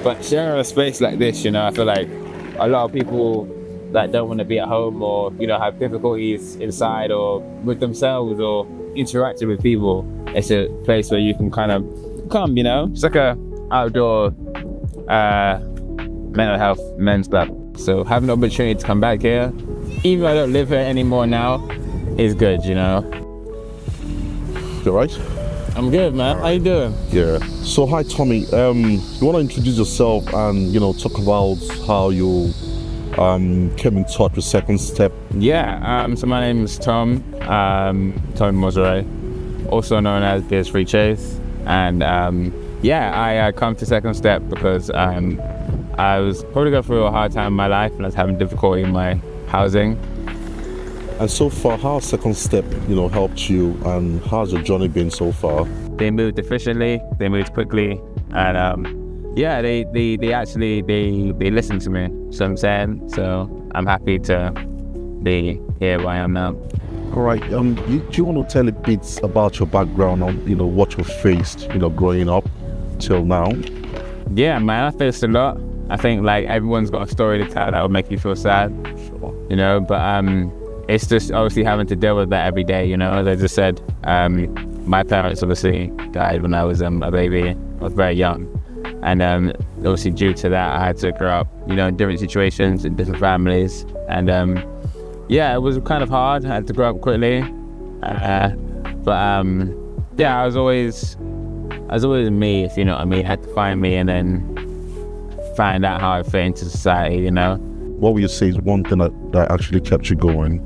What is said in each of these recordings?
But sharing a space like this, I feel like a lot of people that don't want to be at home or, have difficulties inside or with themselves or interacting with people, it's a place where you can kind of come, It's like a outdoor mental health men's club. So having the opportunity to come back here, even though I don't live here anymore now, is good, You alright? I'm good, man. How you doing? Yeah. So hi, Tommy. You want to introduce yourself and talk about how you came in touch with Second Step? Yeah. So my name is Tom. Tommiee, also known as PS3 Chase, and I come to Second Step because I was probably going through a hard time in my life and I was having difficulty in my housing. And so far, how has Second Step, helped you, and how's your journey been so far? They moved efficiently, they moved quickly, and they actually listened to me. So I'm saying, so I'm happy to be here where I am now. All right. Do you want to tell a bit about your background on, what you faced, growing up till now? Yeah, man, I faced a lot. I think like everyone's got a story to tell that will make you feel sad. Sure. But it's just obviously having to deal with that every day, As I just said, my parents obviously died when I was a baby. I was very young. And obviously due to that, I had to grow up, in different situations, in different families. And it was kind of hard. I had to grow up quickly. I was always me, if you know what I mean. I had to find me and then find out how I fit into society, What would you say is one thing that actually kept you going?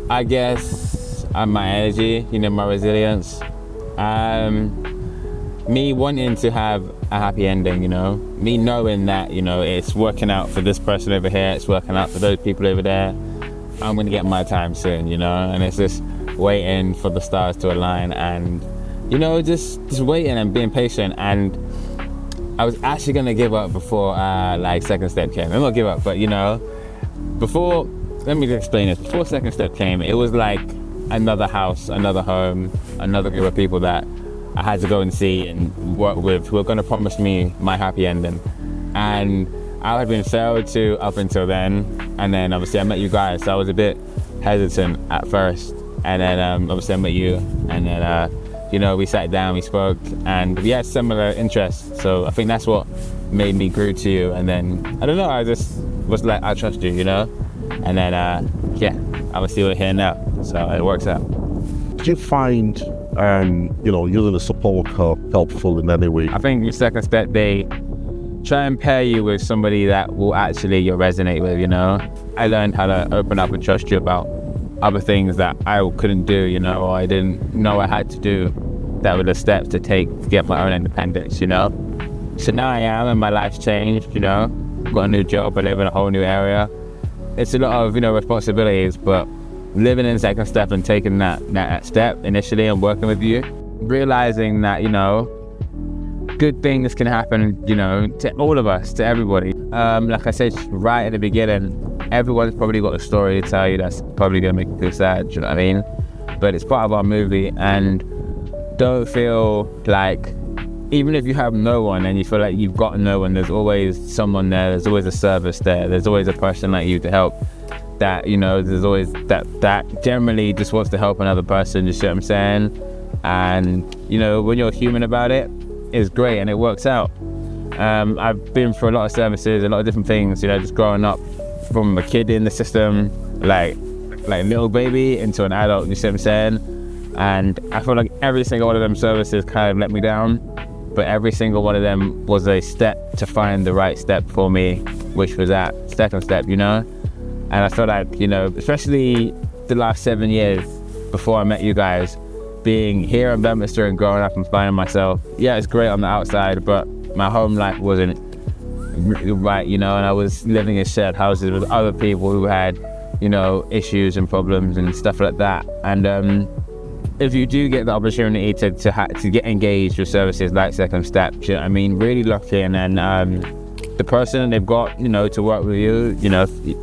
I guess my energy, my resilience. Me wanting to have a happy ending, me knowing that, it's working out for this person over here, it's working out for those people over there. I'm gonna get my time soon, and it's just waiting for the stars to align and, just waiting and being patient. And I was actually gonna give up before Second Step came. I'm not give up, but before, let me explain this. Before Second Step came, it was like another house, another home, another group of people that I had to go and see and work with who were going to promise me my happy ending. And I had been failed to up until then. And then obviously I met you guys, so I was a bit hesitant at first. And then obviously I met you. And then, we sat down, we spoke, and we had similar interests. So I think that's what made me grew to you. And then, I don't know, I just was like, I trust you, And then, obviously we're here now. So it works out. Did you find using the support worker helpful in any way? I think your Second Step, they try and pair you with somebody that will actually resonate with, I learned how to open up and trust you about other things that I couldn't do, or I didn't know I had to do, that were the steps to take to get my own independence, So now I am, and my life's changed, Got a new job, I live in a whole new area. It's a lot of, responsibilities, but living in Second Step and taking that step initially and working with you, realizing that, good things can happen, to all of us, to everybody. Like I said right at the beginning, everyone's probably got a story to tell you that's probably going to make you feel sad, do you know what I mean? But it's part of our movie, and don't feel like, even if you have no one and you feel like you've got no one, there's always someone there, there's always a service there, there's always a person like you to help. That, there's always that generally just wants to help another person, you see what I'm saying? And, when you're human about it, it's great and it works out. I've been through a lot of services, a lot of different things, just growing up from a kid in the system, like little baby into an adult, you see what I'm saying? And I feel like every single one of them services kind of let me down, but every single one of them was a step to find the right step for me, which was that Second Step, And I feel like, especially the last 7 years before I met you guys, being here in Bedminster and growing up and finding myself, it's great on the outside, but my home life wasn't right, and I was living in shared houses with other people who had, issues and problems and stuff like that. And if you do get the opportunity to get engaged with services like Second Step, really lucky. And then the person they've got, to work with you,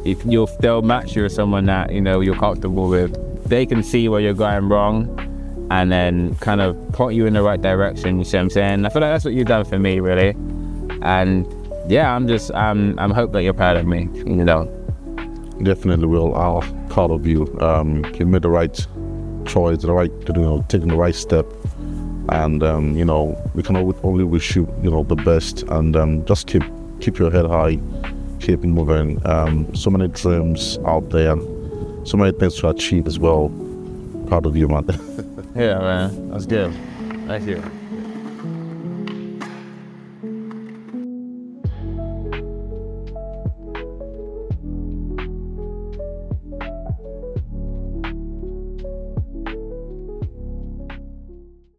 if they'll match you with someone that, you're comfortable with, they can see where you're going wrong and then kind of point you in the right direction, you see what I'm saying? I feel like that's what you've done for me, really. And yeah, I'm hope that you're proud of me, you know. Definitely will. I'm proud of you. You made the right choice, taking the right step. And we can only wish you, the best. And just keep your head high, keep moving. So many dreams out there, so many things to achieve as well. Proud of you, man. Yeah, man, that's good. Thank you.